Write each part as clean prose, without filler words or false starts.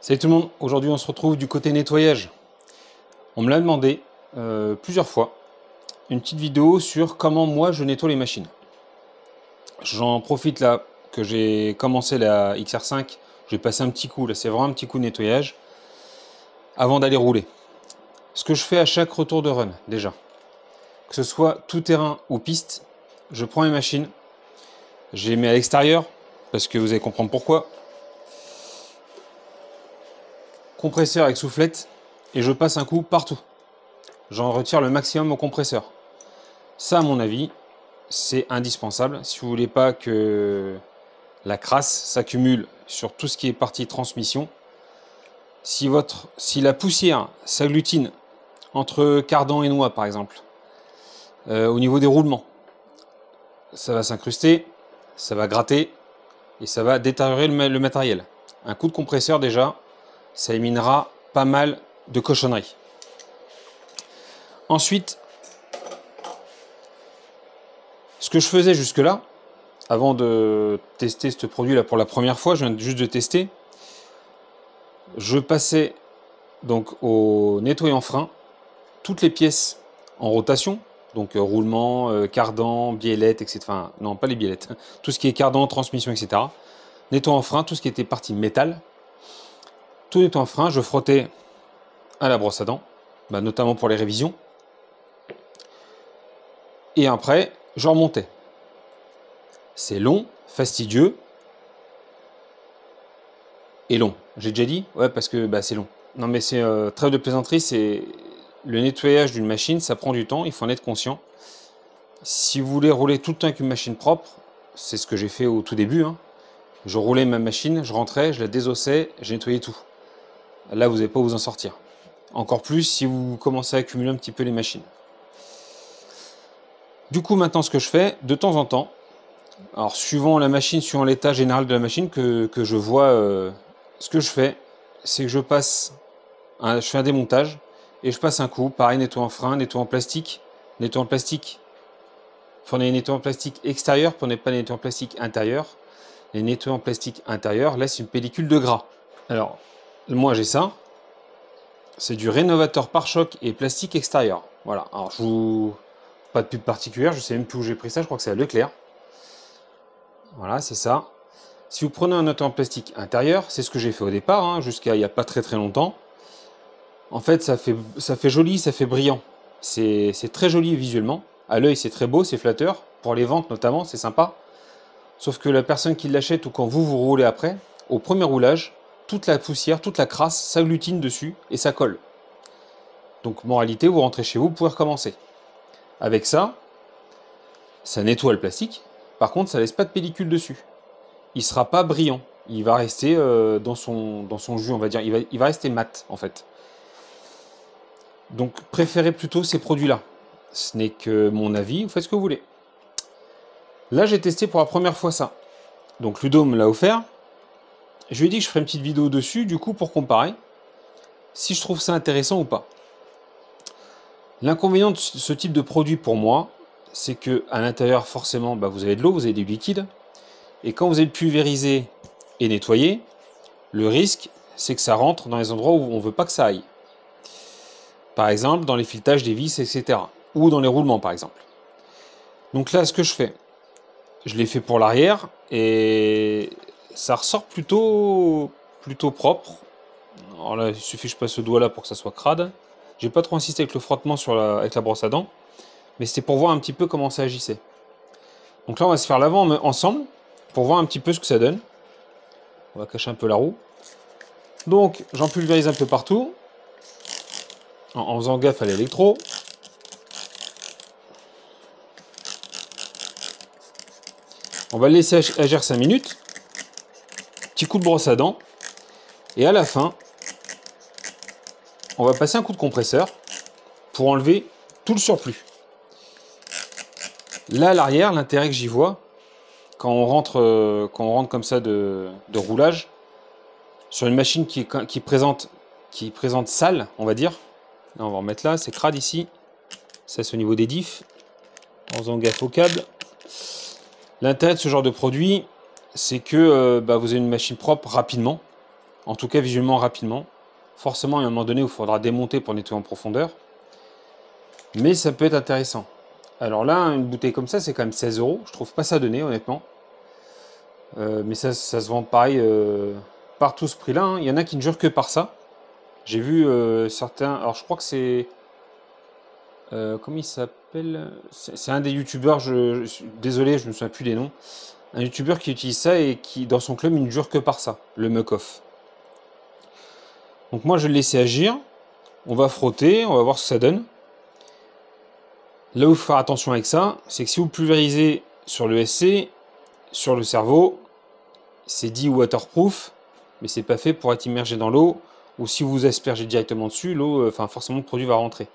Salut tout le monde, aujourd'hui on se retrouve du côté nettoyage. On me l'a demandé plusieurs fois, une petite vidéo sur comment moi je nettoie les machines. J'en profite là que j'ai commencé la XR5, j'ai passé un petit coup, là c'est vraiment un petit coup de nettoyage, avant d'aller rouler. Ce que je fais à chaque retour de run déjà, que ce soit tout terrain ou piste, je prends mes machines, je les mets à l'extérieur, parce que vous allez comprendre pourquoi. Compresseur avec soufflette, et je passe un coup partout. J'en retire le maximum au compresseur. Ça, à mon avis, c'est indispensable. Si vous voulez pas que la crasse s'accumule sur tout ce qui est partie transmission, si la poussière s'agglutine entre cardan et noix, par exemple, au niveau des roulements, ça va s'incruster, ça va gratter et ça va détériorer le matériel. Un coup de compresseur, déjà, ça éliminera pas mal de cochonneries. Ensuite, ce que je faisais jusque-là, avant de tester ce produit-là pour la première fois, je viens juste de tester, je passais donc au nettoyant frein toutes les pièces en rotation, donc roulement, cardan, biellette, etc. Enfin, non, pas les biellettes, tout ce qui est cardan, transmission, etc. Nettoyant frein, tout ce qui était partie métal. Tout nettoyant frein, je frottais à la brosse à dents, notamment pour les révisions. Et après, je remontais. C'est long, fastidieux et long. J'ai déjà dit? Ouais, parce que c'est long. Non, mais c'est trêve de plaisanterie, c'est le nettoyage d'une machine, ça prend du temps, il faut en être conscient. Si vous voulez rouler tout le temps avec une machine propre, c'est ce que j'ai fait au tout début, hein. Je roulais ma machine, je rentrais, je la désossais, j'ai nettoyé tout. Là, vous n'allez pas vous en sortir. Encore plus si vous commencez à accumuler un petit peu les machines. Du coup, maintenant, ce que je fais, de temps en temps, alors suivant la machine, suivant l'état général de la machine que je vois, ce que je fais, c'est que je fais un démontage et je passe un coup, pareil, nettoyant frein, nettoyant plastique. Nettoyant plastique, prenez les nettoyants plastique extérieur, prenez pas les nettoyants plastique intérieur. Les nettoyants plastique intérieur laissent une pellicule de gras. Alors, moi j'ai ça, c'est du rénovateur pare-choc et plastique extérieur. Voilà, alors pas de pub particulière, je sais même plus où j'ai pris ça, je crois que c'est à Leclerc. Voilà, c'est ça. Si vous prenez un nettoyant plastique intérieur, c'est ce que j'ai fait au départ, hein, jusqu'à il n'y a pas très longtemps. En fait, ça fait joli, ça fait brillant. C'est très joli visuellement. À l'œil, c'est très beau, c'est flatteur. Pour les ventes notamment, c'est sympa. Sauf que la personne qui l'achète ou quand vous roulez après, au premier roulage, toute la poussière, toute la crasse s'agglutine dessus et ça colle. Donc moralité, vous rentrez chez vous, vous pouvez recommencer. Avec ça, ça nettoie le plastique. Par contre, ça laisse pas de pellicule dessus. Il sera pas brillant. Il va rester dans son jus, on va dire. Il va rester mat en fait. Donc préférez plutôt ces produits-là. Ce n'est que mon avis, vous faites ce que vous voulez. Là, j'ai testé pour la première fois ça. Donc Ludo me l'a offert. Je lui ai dit que je ferais une petite vidéo dessus, du coup, pour comparer, si je trouve ça intéressant ou pas. L'inconvénient de ce type de produit pour moi, c'est que à l'intérieur, forcément, vous avez de l'eau, vous avez du liquide. Et quand vous allez le pulvériser et nettoyer, le risque, c'est que ça rentre dans les endroits où on ne veut pas que ça aille. Par exemple, dans les filetages des vis, etc. Ou dans les roulements, par exemple. Donc là, ce que je fais, je l'ai fait pour l'arrière et ça ressort plutôt propre. Alors là, il suffit que je passe ce doigt là pour que ça soit crade. J'ai pas trop insisté avec le frottement avec la brosse à dents, mais c'était pour voir un petit peu comment ça agissait. Donc là, on va se faire l'avant ensemble pour voir un petit peu ce que ça donne. On va cacher un peu la roue. Donc, j'en pulvérise un peu partout, en faisant gaffe à l'électro. On va le laisser agir 5 minutes. Petit coup de brosse à dents. Et à la fin, on va passer un coup de compresseur pour enlever tout le surplus. Là, à l'arrière, l'intérêt que j'y vois, quand on rentre comme ça de roulage, sur une machine qui présente sale, on va dire. Là, on va remettre là, c'est crade ici. Ça, c'est au niveau des diffs. En faisant gaffe au câble. L'intérêt de ce genre de produit, c'est que vous avez une machine propre rapidement, En tout cas, visuellement, rapidement. Forcément, il y a un moment donné où il faudra démonter pour nettoyer en profondeur. Mais ça peut être intéressant. Alors là, une bouteille comme ça, c'est quand même 16 €. Je trouve pas ça donné, honnêtement. Mais ça se vend pareil partout ce prix-là. Hein. Il y en a qui ne jurent que par ça. J'ai vu certains... Alors, je crois que c'est... comment il s'appelle? C'est un des youtubeurs, je suis désolé, je ne me souviens plus des noms. Un youtubeur qui utilise ça et qui, dans son club, il ne jure que par ça, le muck-off. Donc moi, je vais le laisser agir. On va frotter, on va voir ce que ça donne. Là où il faut faire attention avec ça, c'est que si vous pulvérisez sur le SC, sur le cerveau, c'est dit waterproof, mais c'est pas fait pour être immergé dans l'eau, ou si vous aspergez directement dessus, l'eau, enfin forcément le produit va rentrer.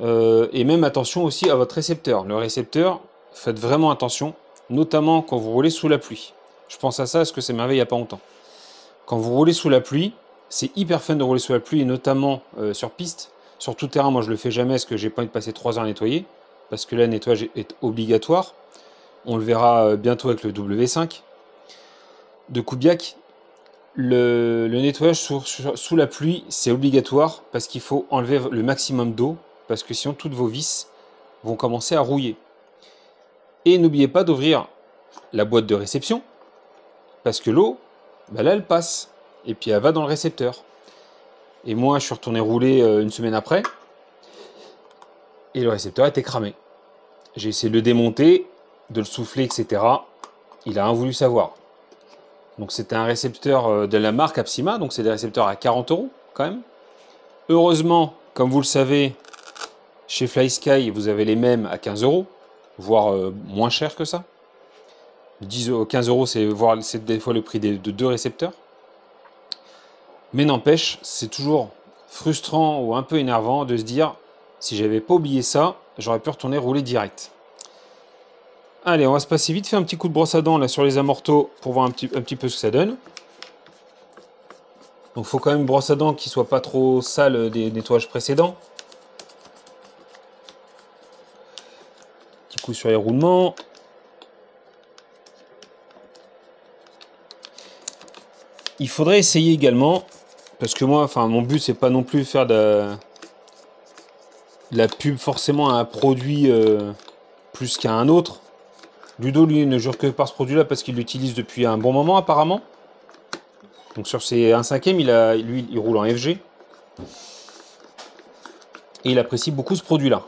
Et même attention aussi à votre récepteur. Le récepteur, faites vraiment attention, notamment quand vous roulez sous la pluie. Je pense à ça parce que c'est merveilleux il n'y a pas longtemps. Quand vous roulez sous la pluie, c'est hyper fun de rouler sous la pluie, et notamment sur piste. Sur tout terrain, moi je le fais jamais parce que j'ai pas envie de passer 3 heures à nettoyer, parce que là le nettoyage est obligatoire. On le verra bientôt avec le W5 de Kubiak. Le nettoyage sous la pluie, c'est obligatoire parce qu'il faut enlever le maximum d'eau, parce que sinon toutes vos vis vont commencer à rouiller. Et n'oubliez pas d'ouvrir la boîte de réception, parce que l'eau, bah là elle passe, et puis elle va dans le récepteur. Et moi je suis retourné rouler une semaine après, et le récepteur était cramé. J'ai essayé de le démonter, de le souffler, etc. Il a rien voulu savoir. Donc c'était un récepteur de la marque Apsima, donc c'est des récepteurs à 40 € quand même. Heureusement, comme vous le savez, chez FlySky, vous avez les mêmes à 15 €, voire moins cher que ça. 15 €, c'est des fois le prix de 2 récepteurs. Mais n'empêche, c'est toujours frustrant ou un peu énervant de se dire, si j'avais pas oublié ça, j'aurais pu retourner rouler direct. Allez, on va se passer vite, faire un petit coup de brosse à dents là sur les amortos pour voir un petit peu ce que ça donne. Donc il faut quand même une brosse à dents qui soit pas trop sale des nettoyages précédents. Petit coup sur les roulements. Il faudrait essayer également, parce que moi, enfin mon but c'est pas non plus faire de la pub forcément à un produit plus qu'à un autre. Ludo, lui, ne jure que par ce produit-là parce qu'il l'utilise depuis un bon moment, apparemment. Donc sur ses 1/5, lui, il roule en FG. Et il apprécie beaucoup ce produit-là.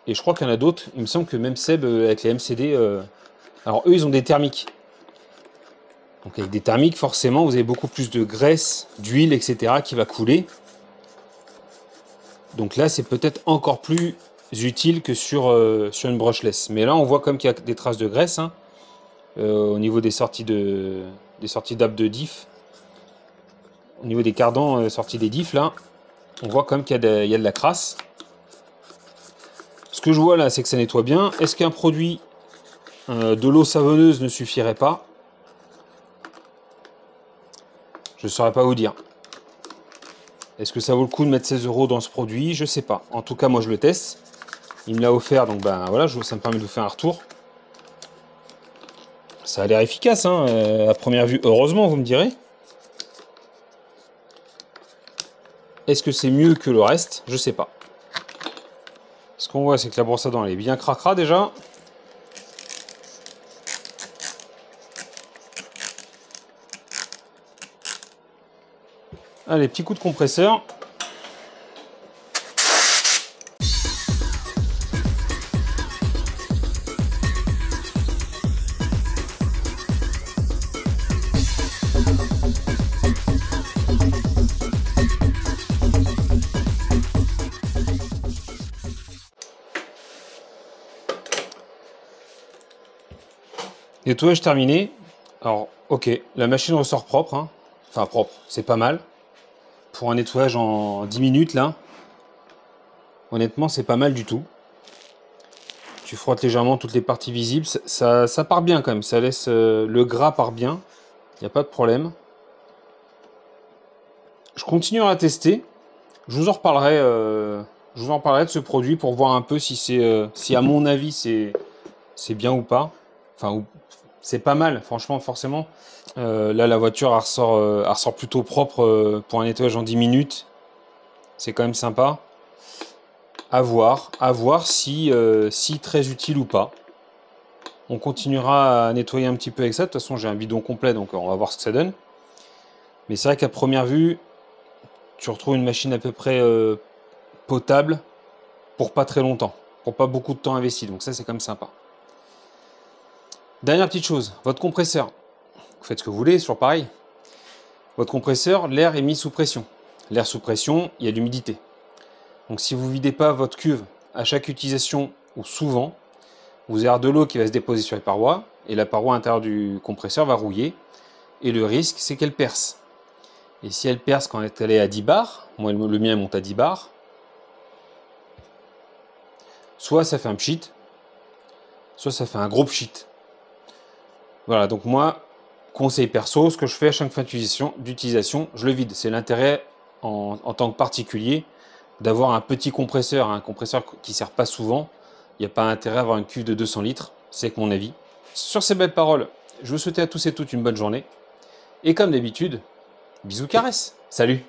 Et je crois qu'il y en a d'autres. Il me semble que même Seb, avec les MCD... Alors eux, ils ont des thermiques. Donc avec des thermiques, forcément, vous avez beaucoup plus de graisse, d'huile, etc. qui va couler. Donc là, c'est peut-être encore plus utile que sur une brushless. Mais là, on voit comme qu'il y a des traces de graisse hein, au niveau des sorties d'ap de diff. Au niveau des cardans sortis des diffs, là, on voit comme qu'il y a de la crasse. Ce que je vois là, c'est que ça nettoie bien. Est-ce qu'un produit de l'eau savonneuse ne suffirait pas? Je ne saurais pas vous dire. Est-ce que ça vaut le coup de mettre 16 € dans ce produit? Je sais pas. En tout cas, moi je le teste. Il me l'a offert, donc ben voilà, ça me permet de vous faire un retour. Ça a l'air efficace, hein, à première vue. Heureusement, vous me direz. Est-ce que c'est mieux que le reste? Je sais pas. Ce qu'on voit, c'est que la brosse à dents, elle est bien cracra déjà. Allez, petit coup de compresseur. Nettoyage terminé. Alors, ok, la machine ressort propre. Hein. Enfin, propre, c'est pas mal. Pour un nettoyage en 10 minutes, là, honnêtement, c'est pas mal du tout. Tu frottes légèrement toutes les parties visibles. Ça part bien quand même. Ça laisse le gras part bien. Il n'y a pas de problème. Je continuerai à tester. Je vous en reparlerai. De ce produit pour voir un peu si à mon avis, c'est bien ou pas. Enfin, c'est pas mal, franchement, forcément. Là, la voiture, elle ressort plutôt propre pour un nettoyage en 10 minutes. C'est quand même sympa. À voir si, si très utile ou pas. On continuera à nettoyer un petit peu avec ça. De toute façon, j'ai un bidon complet, donc on va voir ce que ça donne. Mais c'est vrai qu'à première vue, tu retrouves une machine à peu près potable pour pas très longtemps, pour pas beaucoup de temps investi. Donc ça, c'est quand même sympa. Dernière petite chose, votre compresseur. Vous faites ce que vous voulez, sur pareil. Votre compresseur, l'air est mis sous pression. L'air sous pression, il y a de l'humidité. Donc si vous ne videz pas votre cuve à chaque utilisation ou souvent, vous allez avoir de l'eau qui va se déposer sur les parois et la paroi intérieure du compresseur va rouiller. Et le risque, c'est qu'elle perce. Et si elle perce quand elle est à 10 bars, moi le mien monte à 10 bars, soit ça fait un pchit, soit ça fait un gros pchit. Voilà, donc moi, conseil perso, ce que je fais à chaque fin d'utilisation, je le vide. C'est l'intérêt en tant que particulier d'avoir un petit compresseur, un compresseur qui ne sert pas souvent. Il n'y a pas intérêt à avoir une cuve de 200 litres, c'est mon avis. Sur ces belles paroles, je vous souhaite à tous et toutes une bonne journée. Et comme d'habitude, bisous caresses. Salut!